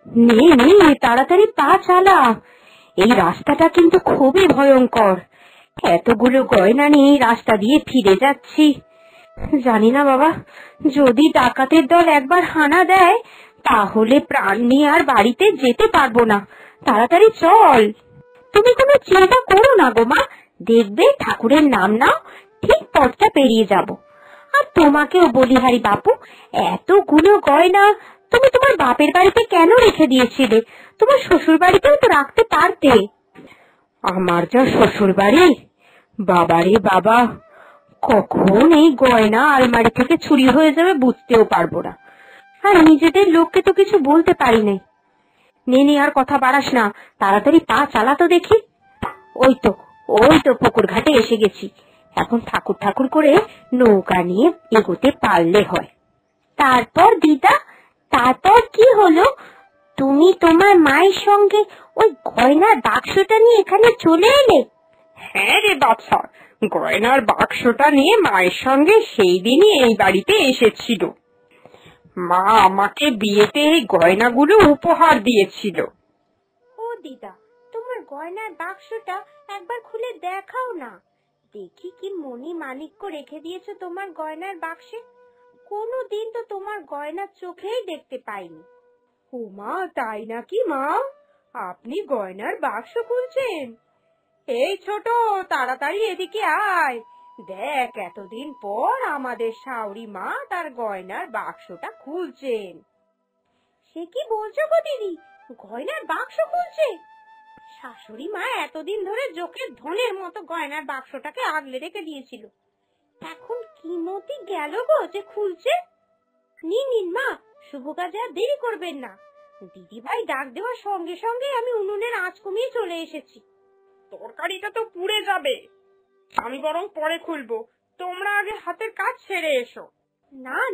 নে নে, তাড়াতাড়ি পা চালা। এই রাস্তাটা কিন্তু খুবই ভয়ঙ্কর। এতগুলো গয়না নিয়ে এই রাস্তা দিয়ে ফিরে যাচ্ছি। জানি না বাবা, যদি ডাকাতের দল একবার হানা দেয় তাহলে প্রাণ নিয়ে আর বাড়িতে যেতে পারবো না। তাড়াতাড়ি চল। তুমি কোনো চিন্তা করো না গো মা, দেখবে ঠাকুরের নাম নাও, ঠিক পথটা পেরিয়ে যাব। আর তোমাকেও বলিহারি বাপু, এতগুলো গয়না তুমি তোমার বাপের বাড়িতে কেন রেখে দিয়েছিলে? তোমার শ্বশুর বাড়িতেও তো রাখতে পারতে। আমার যা শ্বশুর বাড়ি, বাবারে বাবা, কখন এই গয়না আলমারি থেকে চুরি হয়ে যাবে বুঝতেও পারবো না। আর নিজেদের লোককে তো কিছু বলতে পারি নাই। নে আর কথা বাড়াস না, তাড়াতাড়ি পা চালা তো দেখি। ওই তো পুকুর ঘাটে এসে গেছি। এখন ঠাকুর ঠাকুর করে নৌকা নিয়ে এগোতে পারলে হয়। তারপর দিদা, তারপর কি হলো? তুমি তোমার মায়ের সঙ্গে ওই গয়নার বাক্সটা নিয়ে এখানে চলে এলে? হ্যাঁ রে বাচ্চা, গয়নার বাক্সটা নিয়ে মায়ের সঙ্গে সেই দিনই এই বাড়িতে এসেছিল। মা আমাকে বিয়েতে এই গয়নাগুলো উপহার দিয়েছিল। ও দিদা, তোমার গয়নার বাক্সটা একবার খুলে দেখাও না, দেখি কি মণি মাণিক্য রেখে দিয়েছো তোমার গয়নার বাক্সে। কোনোদিন তো তোমার গয়না চোখেই দেখতে পাইনি। ও মা, তাই নাকি মা? আপনি গয়নার বাক্স খুলছেন? এই ছোট, তাড়াতাড়ি এদিকে আয়, দেখ এতদিন পর আমাদের শাওরি মা তার গয়নার বাক্সটা খুলছেন। সে কি বলছো গো দিদি, গয়নার বাক্স খুলছে? শাশুড়ি মা এতদিন ধরে চোখের ধনের মতো গয়নার বাক্সটাকে আগলে রেখে দিয়েছিল, এখন কি মতি গেল গো যে খুলছে? নিন মা, শুভ কাজে আর দেরি করবেন না। দিদি ভাই ডাক দেওয়ার সঙ্গে সঙ্গে আমি উনুনের আঁচ কমিয়ে চলে এসেছি। তরকারিটা তো পুড়ে যাবে, আমি বরং পরে খুলবো, তোমরা আগে হাতের কাজ সেরে এসো।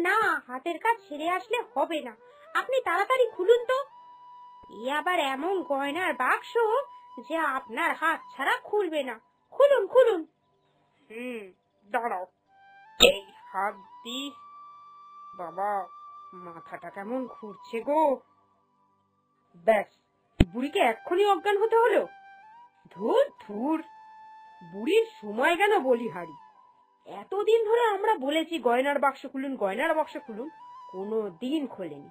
না, হাতের কাজ সেরে আসলে হবে না, আপনি তাড়াতাড়ি খুলুন তো। এ আবার এমন গয়নার বাক্স যে আপনার হাত ছাড়া খুলবে না। খুলুন। দাঁড়াও, এই হাত দি। বাবা, মাথাটা কেমন ঘুরছে গো। ব্যাস, বুড়িকে এক্ষুনি অজ্ঞান হতে হলো। ধুর, বুড়ির সময় কেন বলিহারি। এতদিন ধরে আমরা বলেছি গয়নার বাক্স খুলুন, কোনো দিন খোলেনি।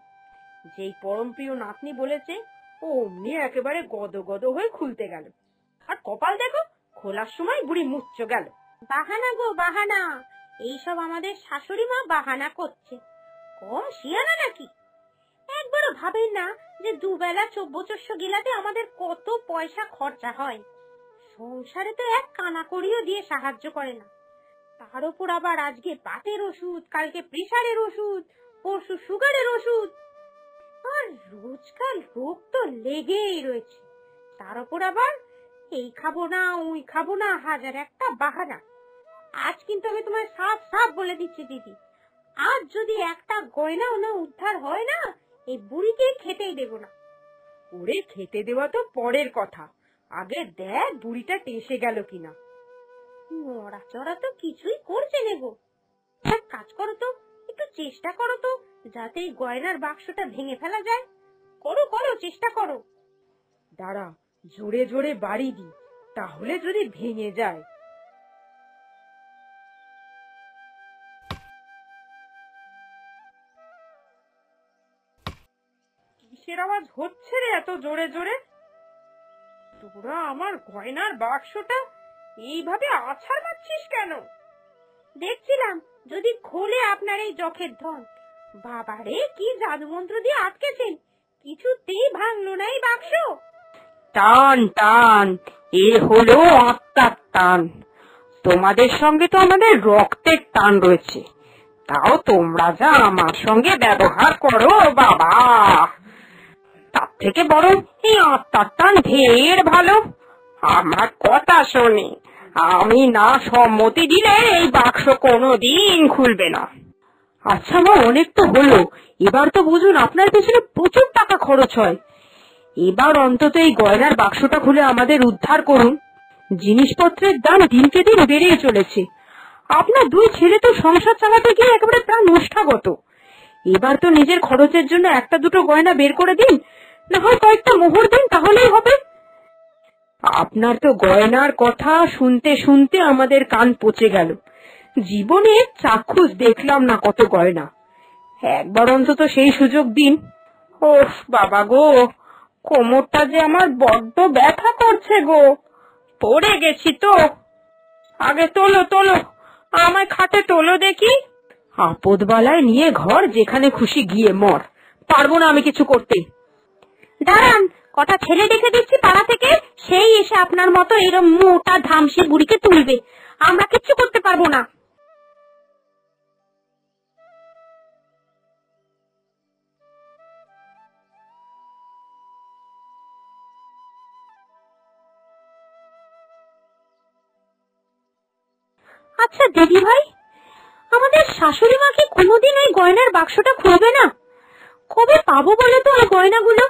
যেই পরমপ্রিয় নাতনি বলেছে অমনি একেবারে গদ হয়ে খুলতে গেল। আর কপাল দেখো, খোলার সময় বুড়ি মুচ্চ গেল। বাহানা গো বাহানা, এইসব আমাদের শাশুড়ি মা বাহানা করছে। কম শিয়ানা নাকি? একবারও ভাবেন না যে দুবেলা চব্বচস্য গিলাতে আমাদের কত পয়সা খরচা হয়। সংসারে তো এক কানাকড়িও দিয়ে সাহায্য করে না। তার উপর আবার আজকে বাতের ওষুধ, কালকে প্রেসারের ওষুধ, পরশু সুগারের ওষুধ, আর রোজকার রোগ তো লেগেই রয়েছে। তার উপর আবার এই খাবো না ওই খাবো না, হাজার একটা বাহানা। আজ কিন্তু আমি তোমায় সাফ বলে দিচ্ছি দিদি, আজ যদি একটা গয়নাও না উদ্ধার হয় না, এই বুড়িকে খেতেই দেব না। ওরে, খেতে দেওয়া তো পরের কথা, আগে দেখ বুড়িটা টেসে গেল কিনা। নড়াচড়া তো কিছুই করছে না গো। এক কাজ করো তো, একটু চেষ্টা করো তো, যাতে এই গয়নার বাক্সটা ভেঙে ফেলা যায়। করো চেষ্টা করো। দাঁড়া, জোরে বাড়ি দি, তাহলে যদি ভেঙে যায়। কিসের আওয়াজ হচ্ছে রে এত জোরে? তোরা আমার গয়নার বাক্সটা এইভাবে আছাড় মারছিস কেন? দেখছিলাম যদি খোলে আপনার এই জখের ধন। বাবারে, কি জাদুমন্ত্র দিয়ে আটকেছেন, কিছুতেই ভাঙলো না এই বাক্স। টান, এ হলো আত্মার টান। তোমাদের সঙ্গে তো আমাদের রক্তের টান রয়েছে, তাও তোমরা যা আমার সঙ্গে ব্যবহার করো বাবা, তার থেকে বরং এই আত্মার টান ঢের ভালো। আমার কথা শোনে, আমি না সম্মতি দিলে এই বাক্স কোনোদিন খুলবে না। আচ্ছা মা, অনেক তো হলো, এবার তো বুঝুন আপনার পেছনে প্রচুর টাকা খরচ হয়। এবার অন্তত এই গয়নার বাক্সটা খুলে আমাদের উদ্ধার করুন। জিনিসপত্রের দাম দিনকে দিন বেড়ে চলেছে। আপনার দুই ছেলে তো সংসার চালাতে গিয়ে একেবারে প্রায় নষ্টাগত। এবার তো নিজের খরচের জন্য একটা দুটো গয়না বের করে দিন, না হয় কয়েকটা মোহর দিন, তাহলেই হবে। আপনার তো গয়নার কথা শুনতে শুনতে আমাদের কান পচে গেল। জীবনে চাক্ষুষ দেখলাম না কত গয়না। একবার অন্তত সেই সুযোগ দিন। ওফ বাবা গো, কোমরটা যে আমার বড্ড ব্যথা করছে গো, পড়ে গেছি তো। আগে তোলো তোলো, আমায় খাটে তোলো দেখি। আপদ বালায় নিয়ে ঘর যেখানে খুশি গিয়ে মর, পারবো না আমি কিছু করতে। দাঁড়ান, কটা ছেলে দেখে দিচ্ছি পাড়া থেকে, সেই এসে আপনার মতো এরম মোটা ধামসি বুড়িকে তুলবে। আমরা কিচ্ছু করতে পারবো না। আচ্ছা দিদি ভাই, আমাদের শাশুড়ি মা কি কোনোদিন এই গয়নার বাক্সটা খুলবে না? কবে পাবো বলো তো ওই গয়নাগুলো?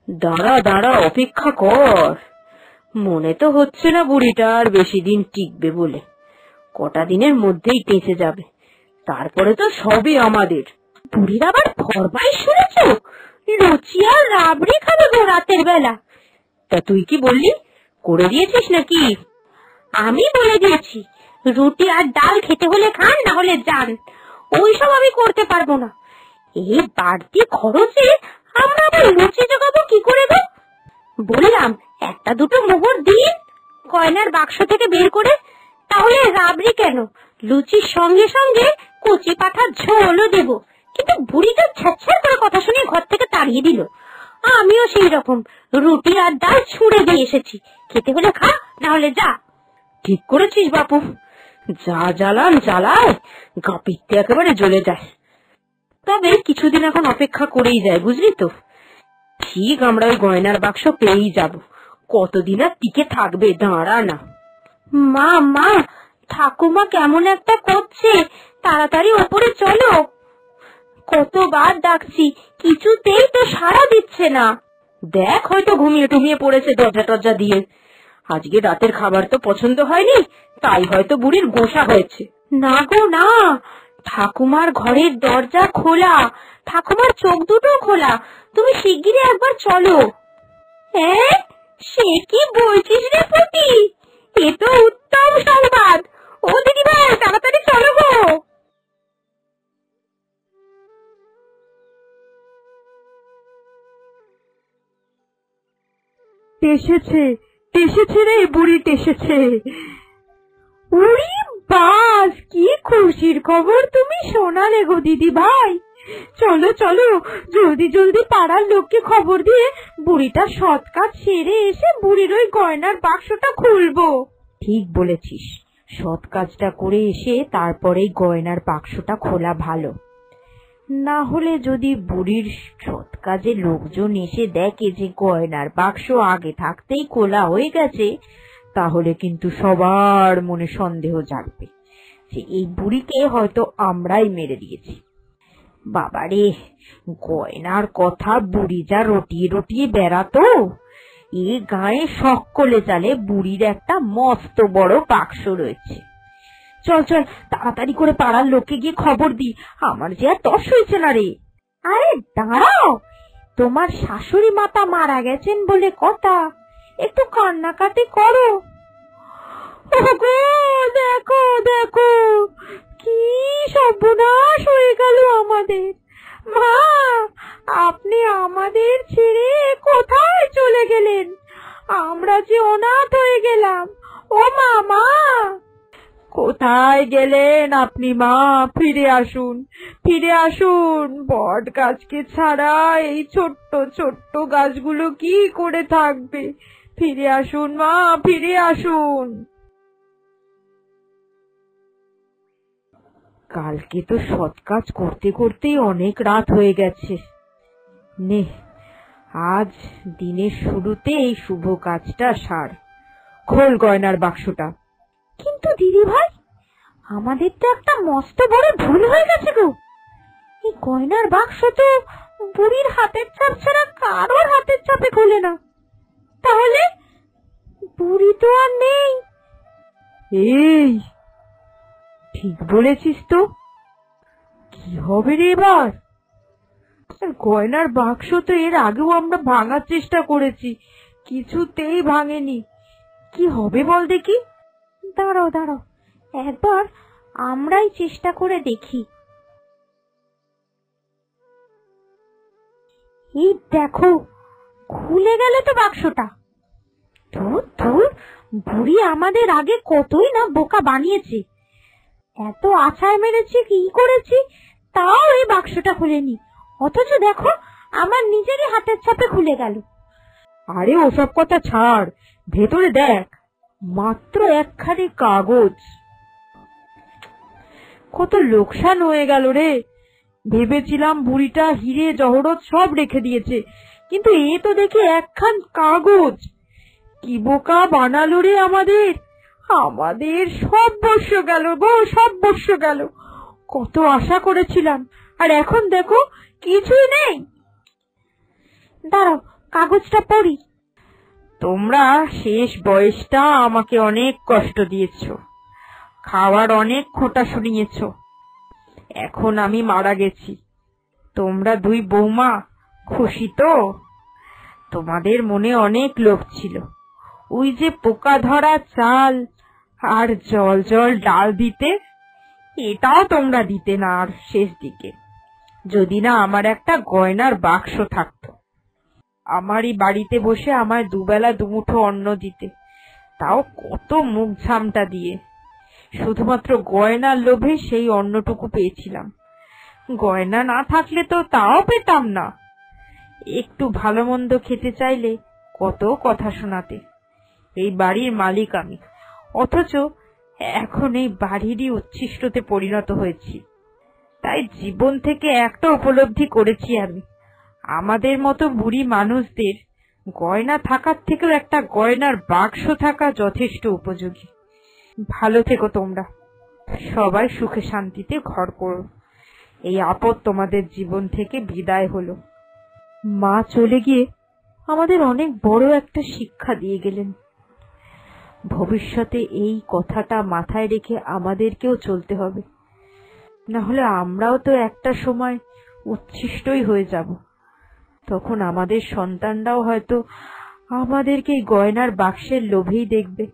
দাঁড়া দাঁড়া, অপেক্ষা কর। মনে তো হচ্ছে না বুড়িটা আর বেশি দিন টিকবে বলে। কটা দিনের মধ্যেই টেঁচে যাবে, তারপরে তো সবই আমাদের। বুড়ির আবার ফরমাইশ শুনেছ, লুচি আর রাবড়ি খাবে গো রাতের বেলা। তা তুই কি বললি, করে দিয়েছিস নাকি? আমি বলে দিয়েছি, রুটি আর ডাল খেতে হলে খান, না হলে যান। ওইসব আমি করতে পারবো না। এই বাড়তি খরচে আমরা আবার লুচি জোগাবো কি করে গো? বললাম একটা দুটো মোহর দিন গয়নার বাক্স থেকে বের করে, তাহলে রাবড়ি কেন, লুচির সঙ্গে সঙ্গে কচি পাঠার ঝোলও দেবো। কিন্তু বুড়িটা ছ্যাঁচ্ছ্যাঁ করে কথা শুনে ঘর থেকে তাড়িয়ে দিল। আমিও সেই রকম রুটি আর ডাল ছুঁড়ে দিয়ে এসেছি, খেতে হলে খা, না হলে যা। ঠিক করেছিস বাপু, যা জ্বালান জ্বালায়, গা পিত্তে একেবারে জ্বলে যায়। তবে কিছুদিন এখন অপেক্ষা করেই যায়, বুঝলি তো। ঠিক আমরা ওই গয়নার বাক্স পেয়েই যাব। কতদিন আর টিকে থাকবে, দাঁড়া না। মা মা, ঠাকুমা কেমন একটা করছে, তাড়াতাড়ি ওপরে চলো। কতবার ডাকছি, কিছুতেই তো সাড়া দিচ্ছে না। দেখ, হয়তো ঘুমিয়ে টুমিয়ে পড়েছে দরজা টরজা দিয়ে। আজকে রাতের খাবার তো পছন্দ হয়নি, তাই হয়তো বুড়ির গোসা হয়েছে। না গো না, ঠাকুমার ঘরের দরজা খোলা, ঠাকুমার চোখ দুটো খোলা। তুমি শিগগিরই একবার চলো। হ্যাঁ, সে কি বলছিস রে পুটি, এ তো উত্তম সংবাদ। ও দিদি ভাই, তাড়াতাড়ি চলো গো। এসেছে এসেছে রে বুড়ি, এসেছে। উড়ি বাস, কি খুশির খবর তুমি শোনালে গো দিদি ভাই। চলো চলো, জলদি জলদি পাড়ার লোককে খবর দিয়ে বুড়িটা সৎ কাজ সেরে এসে বুড়ির ওই গয়নার বাক্সটা খুলবো। ঠিক বলেছিস, সৎ কাজটা করে এসে তারপরেই গয়নার বাক্সটা খোলা ভালো। না হলে যদি বুড়ির সৎ কাজে লোকজন এসে দেখে যে গয়নার বাক্স আগে থাকতেই খোলা হয়ে গেছে, তাহলে কিন্তু সবার মনে সন্দেহ জাগবে যে এই বুড়িকে হয়তো আমরাই মেরে দিয়েছি। বাবারে, গয়নার কথা বুড়ি যা রটিয়ে রটিয়ে বেড়াতো, এই গায়ে সকলে জানে বুড়ির একটা মস্ত বড় বাক্স রয়েছে। চল চল, তাড়াতাড়ি করে পাড়ার লোককে গিয়ে খবর দি, আমার যে আর তস হয়েছে না রে। আরে দাঁড়াও, তোমার শাশুড়ি মাতা মারা গেছেন বলে কথা, একটু কান্নাকাটি করো। ওগো দেখো দেখো, কি সর্বনাশ হয়ে গেল আমাদের। মা, আপনি আমাদের ছেড়ে কোথায় চলে গেলেন? আমরা যে অনাথ হয়ে গেলাম। ও মা, কোথায় গেলেন আপনি মা? ফিরে আসুন, ফিরে আসুন। বট গাছকে ছাড়া এই ছোট্ট ছোট্ট গাছগুলো কি করে থাকবে? ফিরে আসুন মা, ফিরে আসুন। কালকে তো সৎ কাজ করতে করতেই অনেক রাত হয়ে গেছে। নে, আজ দিনের শুরুতে এই শুভ কাজটা সার। খোল গয়নার বাক্সটা। কিন্তু দিদি ভাই, আমাদের তো একটা মস্ত বড় ভুল হয়ে গেছে গো। এই গয়নার বাক্স তো বুড়ির হাতের ছাপ ছাড়া কারোর হাতের ছাপে খোলে না। তাহলে বুড়ি তো আর নেই। এই, ঠিক বলেছিস তো। কি হবে রে এবার? গয়নার বাক্স তো এর আগেও আমরা ভাঙার চেষ্টা করেছি, কিছুতেই ভাঙেনি। কি হবে বল দেখি। দাঁড়াও দাঁড়াও, একবার আমরাই চেষ্টা করে দেখি। এই দেখো, খুলে গেল তো বাক্সটা। ধুর ধুর, বুড়ি আমাদের আগে কতই না বোকা বানিয়েছে। এত আছাড় মেরেছি, কি করেছি, তাও এই বাক্সটা খুলেনি। অথচ দেখো, আমার নিজেরই হাতের ছাপে খুলে গেল। আরে ওসব কথা ছাড়, ভেতরে দেখ, মাত্র একখানি কাগজ। কত লোকসান হয়ে গেল রে। ভেবেছিলাম বুড়িটা হিরে জহরত সব রেখে দিয়েছে, কিন্তু এ তো দেখি একখান কাগজ। কি বোকা বানালো রে আমাদের। আমাদের সব বর্ষ গেল গো, সব বর্ষ গেল। কত আশা করেছিলাম, আর এখন দেখো কিছুই নেই। দাঁড়াও, কাগজটা পড়ি। তোমরা শেষ বয়সটা আমাকে অনেক কষ্ট দিয়েছ, খাওয়ার অনেক খোঁটা শুনিয়েছ। এখন আমি মারা গেছি, তোমরা দুই বৌমা খুশি তো? তোমাদের মনে অনেক লোভ ছিল, ওই যে পোকা ধরা চাল আর জল জল ডাল দিতে, এটাও তোমরা দিতে না আর শেষ দিকে। যদি না আমার একটা গয়নার বাক্স থাকতো, আমারই বাড়িতে বসে আমায় দুবেলা দুমুঠো অন্ন দিতে, তাও কত মুখ ঝামটা দিয়ে। শুধুমাত্র গয়নার লোভে সেই অন্নটুকু পেয়েছিলাম। গয়না না থাকলে তো তাও পেতাম না। একটু ভালো মন্দ খেতে চাইলে কত কথা শোনাতে। এই বাড়ির মালিক আমি, অথচ এখন এই বাড়িরই উচ্ছিষ্টতে পরিণত হয়েছি। তাই জীবন থেকে একটা উপলব্ধি করেছি আমি, আমাদের মতো বুড়ি মানুষদের গয়না থাকার থেকেও একটা গয়নার বাক্স থাকা যথেষ্ট উপযোগী। ভালো থেকো তোমরা, সবাই সুখে শান্তিতে ঘর করো। এই আপদ তোমাদের জীবন থেকে বিদায় হলো। মা চলে গিয়ে আমাদের অনেক বড় একটা শিক্ষা দিয়ে গেলেন। ভবিষ্যতে এই কথাটা মাথায় রেখে আমাদেরকেও চলতে হবে, না হলে আমরাও তো একটা সময় উচ্ছিষ্টই হয়ে যাব। তখন আমাদের সন্তানরাও হয়তো আমাদেরকে এই গয়নার বাক্সের লোভেই দেখবে।